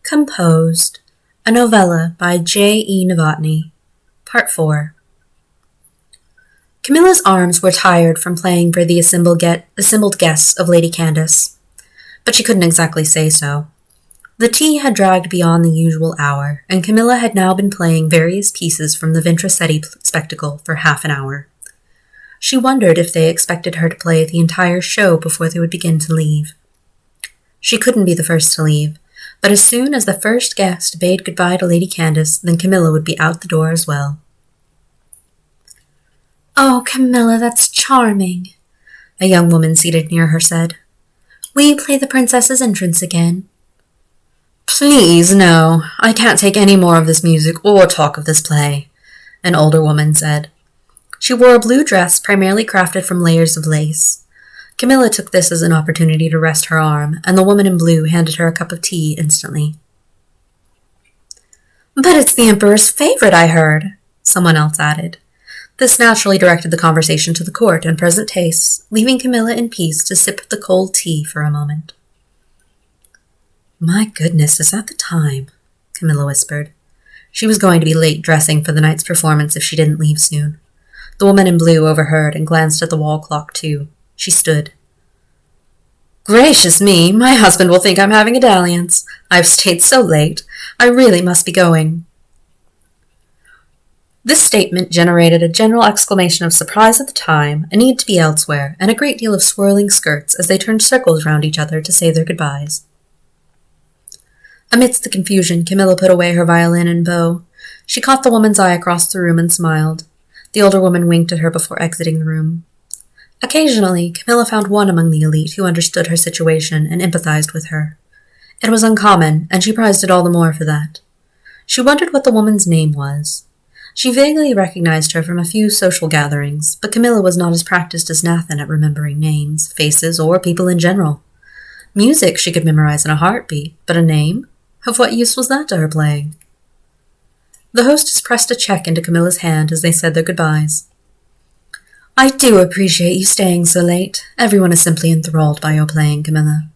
Composed, a novella by J.E. Novotny, Part 4. Camilla's arms were tired from playing for the assembled guests of Lady Candace, but she couldn't exactly say so. The tea had dragged beyond the usual hour, and Camilla had now been playing various pieces from the Ventricetti spectacle for half an hour. She wondered if they expected her to play the entire show before they would begin to leave. She couldn't be the first to leave, but as soon as the first guest bade goodbye to Lady Candace, then Camilla would be out the door as well. "Oh, Camilla, that's charming," a young woman seated near her said. "Will you play the princess's entrance again?" "Please, no. I can't take any more of this music or talk of this play," an older woman said. She wore a blue dress primarily crafted from layers of lace. Camilla took this as an opportunity to rest her arm, and the woman in blue handed her a cup of tea instantly. "But it's the Emperor's favorite, I heard," someone else added. This naturally directed the conversation to the court and present tastes, leaving Camilla in peace to sip the cold tea for a moment. "My goodness, is that the time?" Camilla whispered. She was going to be late dressing for the night's performance if she didn't leave soon. The woman in blue overheard and glanced at the wall clock, too. She stood. "Gracious me, my husband will think I'm having a dalliance. I've stayed so late. I really must be going." This statement generated a general exclamation of surprise at the time, a need to be elsewhere, and a great deal of swirling skirts as they turned circles round each other to say their goodbyes. Amidst the confusion, Camilla put away her violin and bow. She caught the woman's eye across the room and smiled. The older woman winked at her before exiting the room. Occasionally, Camilla found one among the elite who understood her situation and empathized with her. It was uncommon, and she prized it all the more for that. She wondered what the woman's name was. She vaguely recognized her from a few social gatherings, but Camilla was not as practiced as Nathan at remembering names, faces, or people in general. Music she could memorize in a heartbeat, but a name? Of what use was that to her playing? The hostess pressed a check into Camilla's hand as they said their goodbyes. "I do appreciate you staying so late. Everyone is simply enthralled by your playing, Camilla."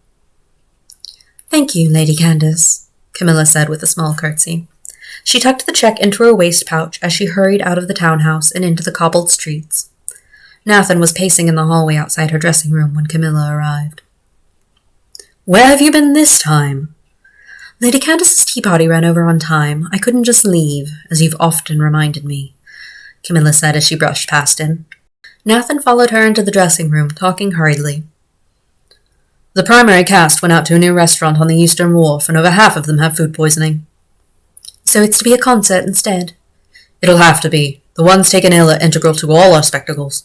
"Thank you, Lady Candace," Camilla said with a small curtsy. She tucked the check into her waist pouch as she hurried out of the townhouse and into the cobbled streets. Nathan was pacing in the hallway outside her dressing room when Camilla arrived. "Where have you been this time?" "Lady Candace's tea party ran over on time. I couldn't just leave, as you've often reminded me," Camilla said as she brushed past him. Nathan followed her into the dressing room, talking hurriedly. "The primary cast went out to a new restaurant on the Eastern Wharf, and over half of them have food poisoning." "So it's to be a concert instead?" "It'll have to be. The ones taken ill are integral to all our spectacles."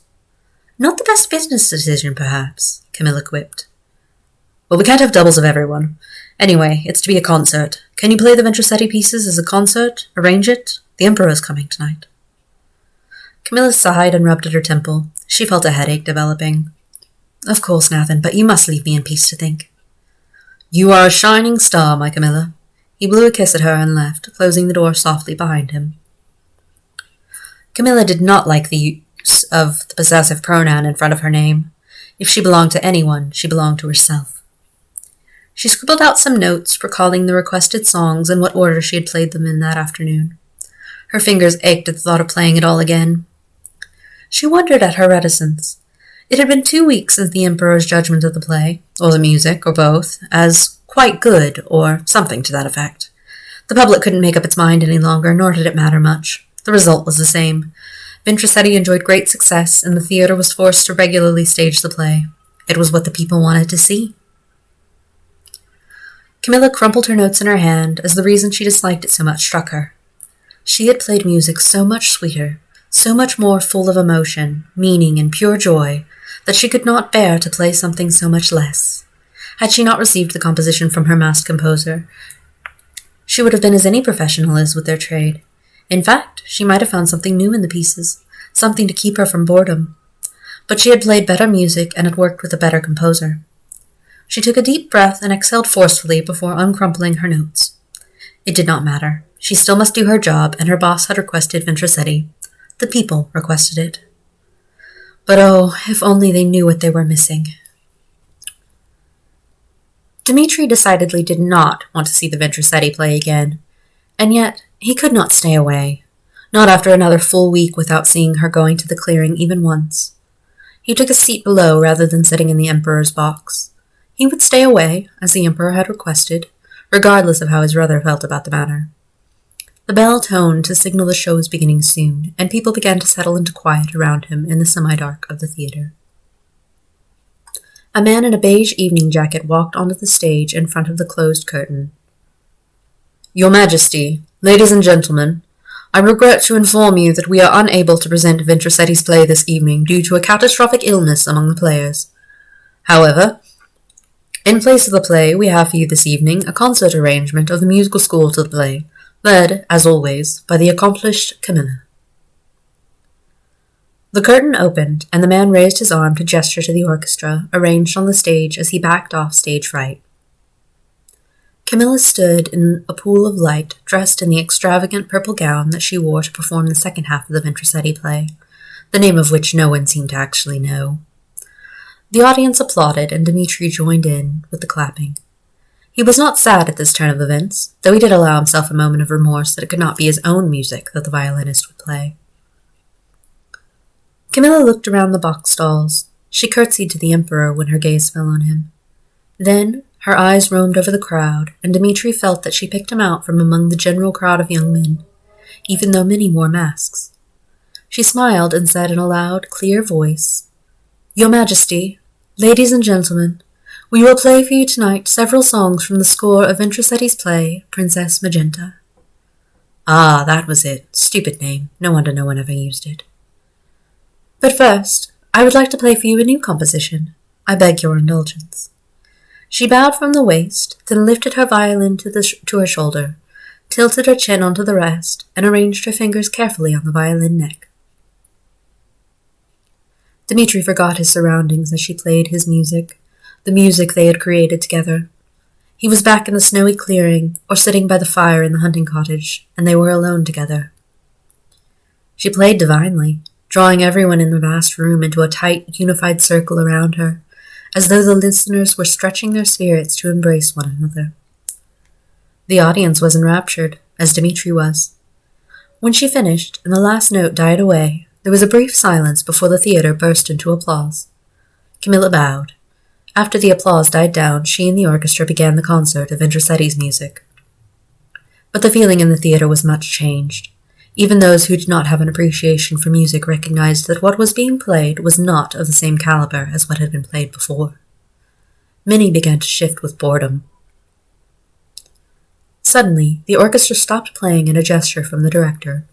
"Not the best business decision, perhaps," Camilla quipped. "Well, we can't have doubles of everyone. Anyway, it's to be a concert. Can you play the Ventricetti pieces as a concert? Arrange it? The Emperor's coming tonight." Camilla sighed and rubbed at her temple. She felt a headache developing. "Of course, Nathan, but you must leave me in peace to think." "You are a shining star, my Camilla." He blew a kiss at her and left, closing the door softly behind him. Camilla did not like the use of the possessive pronoun in front of her name. If she belonged to anyone, she belonged to herself. She scribbled out some notes, recalling the requested songs and what order she had played them in that afternoon. Her fingers ached at the thought of playing it all again. She wondered at her reticence. It had been 2 weeks since the Emperor's judgment of the play, or the music, or both, as quite good, or something to that effect. The public couldn't make up its mind any longer, nor did it matter much. The result was the same. Ventricetti enjoyed great success, and the theater was forced to regularly stage the play. It was what the people wanted to see. Camilla crumpled her notes in her hand as the reason she disliked it so much struck her. She had played music so much sweeter, so much more full of emotion, meaning, and pure joy, that she could not bear to play something so much less. Had she not received the composition from her master composer, she would have been as any professional is with their trade. In fact, she might have found something new in the pieces, something to keep her from boredom. But she had played better music and had worked with a better composer. She took a deep breath and exhaled forcefully before uncrumpling her notes. It did not matter. She still must do her job, and her boss had requested Ventricetti. The people requested it. But oh, if only they knew what they were missing. Dmitri decidedly did not want to see the Ventricetti play again, and yet he could not stay away, not after another full week without seeing her going to the clearing even once. He took a seat below rather than sitting in the Emperor's box. He would stay away, as the Emperor had requested, regardless of how his brother felt about the matter. The bell toned to signal the show's beginning soon, and people began to settle into quiet around him in the semi-dark of the theater. A man in a beige evening jacket walked onto the stage in front of the closed curtain. "Your Majesty, ladies and gentlemen, I regret to inform you that we are unable to present Ventricetti's play this evening due to a catastrophic illness among the players. However, in place of the play, we have for you this evening a concert arrangement of the musical score to the play, led, as always, by the accomplished Camilla." The curtain opened, and the man raised his arm to gesture to the orchestra, arranged on the stage as he backed off stage right. Camilla stood in a pool of light, dressed in the extravagant purple gown that she wore to perform the second half of the Ventricetti play, the name of which no one seemed to actually know. The audience applauded, and Dmitri joined in with the clapping. He was not sad at this turn of events, though he did allow himself a moment of remorse that it could not be his own music that the violinist would play. Camilla looked around the box stalls. She curtsied to the Emperor when her gaze fell on him. Then her eyes roamed over the crowd, and Dmitri felt that she picked him out from among the general crowd of young men, even though many wore masks. She smiled and said in a loud, clear voice, "Your Majesty, ladies and gentlemen, we will play for you tonight several songs from the score of Ventricetti's play, Princess Magenta." Ah, that was it. Stupid name. No wonder no one ever used it. "But first, I would like to play for you a new composition. I beg your indulgence." She bowed from the waist, then lifted her violin to her shoulder, tilted her chin onto the rest, and arranged her fingers carefully on the violin neck. Dmitri forgot his surroundings as she played his music, the music they had created together. He was back in the snowy clearing, or sitting by the fire in the hunting cottage, and they were alone together. She played divinely, drawing everyone in the vast room into a tight, unified circle around her, as though the listeners were stretching their spirits to embrace one another. The audience was enraptured, as Dmitri was. When she finished, and the last note died away, there was a brief silence before the theater burst into applause. Camilla bowed. After the applause died down, she and the orchestra began the concert of Ventricetti's music. But the feeling in the theater was much changed. Even those who did not have an appreciation for music recognized that what was being played was not of the same caliber as what had been played before. Many began to shift with boredom. Suddenly, the orchestra stopped playing at a gesture from the director.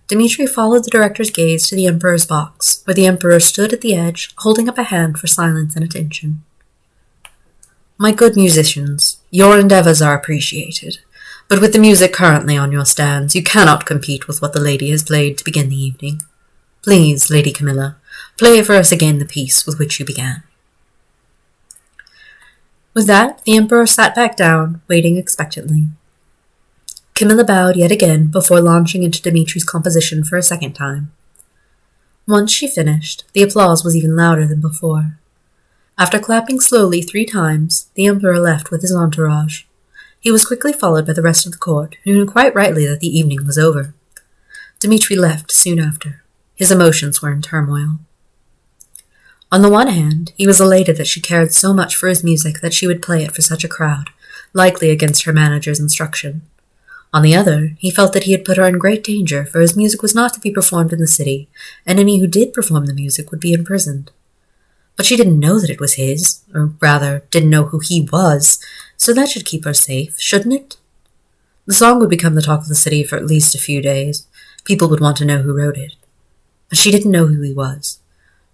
Dmitri followed the director's gaze to the Emperor's box, where the Emperor stood at the edge, holding up a hand for silence and attention. "My good musicians, your endeavors are appreciated. But with the music currently on your stands, you cannot compete with what the lady has played to begin the evening. Please, Lady Camilla, play for us again the piece with which you began." With that, the Emperor sat back down, waiting expectantly. Camilla bowed yet again before launching into Dmitri's composition for a second time. Once she finished, the applause was even louder than before. After clapping slowly 3 times, the Emperor left with his entourage. He was quickly followed by the rest of the court, who knew quite rightly that the evening was over. Dmitri left soon after. His emotions were in turmoil. On the one hand, he was elated that she cared so much for his music that she would play it for such a crowd, likely against her manager's instruction. On the other, he felt that he had put her in great danger, for his music was not to be performed in the city, and any who did perform the music would be imprisoned. But she didn't know that it was his, or rather, didn't know who he was, so that should keep her safe, shouldn't it? The song would become the talk of the city for at least a few days. People would want to know who wrote it. But she didn't know who he was.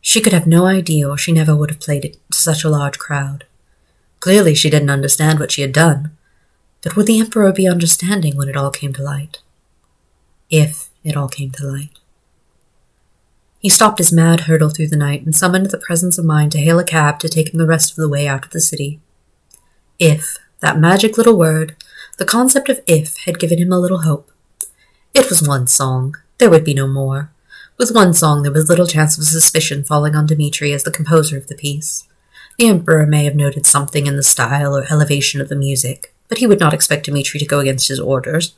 She could have no idea, or she never would have played it to such a large crowd. Clearly she didn't understand what she had done. But would the Emperor be understanding when it all came to light? If it all came to light. He stopped his mad hurtle through the night and summoned the presence of mind to hail a cab to take him the rest of the way out of the city. If, that magic little word, the concept of if had given him a little hope. It was one song. There would be no more. With one song there was little chance of suspicion falling on Dmitri as the composer of the piece. The Emperor may have noted something in the style or elevation of the music, but he would not expect Dmitri to go against his orders.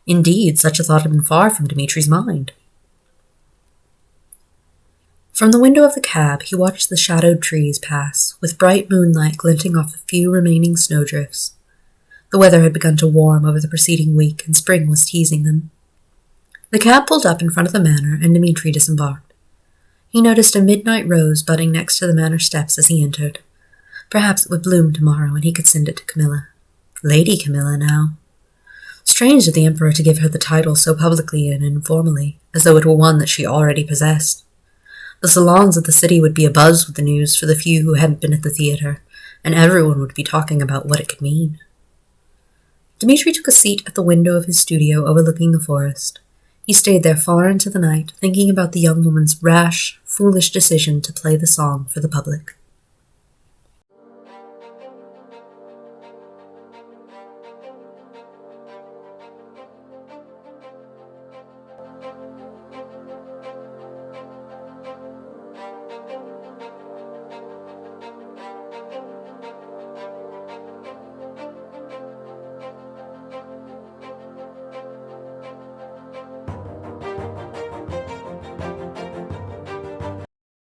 Indeed, such a thought had been far from Dmitri's mind. From the window of the cab, he watched the shadowed trees pass, with bright moonlight glinting off the few remaining snowdrifts. The weather had begun to warm over the preceding week, and spring was teasing them. The cab pulled up in front of the manor, and Dmitri disembarked. He noticed a midnight rose budding next to the manor steps as he entered. Perhaps it would bloom tomorrow, and he could send it to Camilla. Lady Camilla now. Strange of the Emperor to give her the title so publicly and informally, as though it were one that she already possessed. The salons of the city would be abuzz with the news for the few who hadn't been at the theatre, and everyone would be talking about what it could mean. Dmitri took a seat at the window of his studio overlooking the forest. He stayed there far into the night, thinking about the young woman's rash, foolish decision to play the song for the public.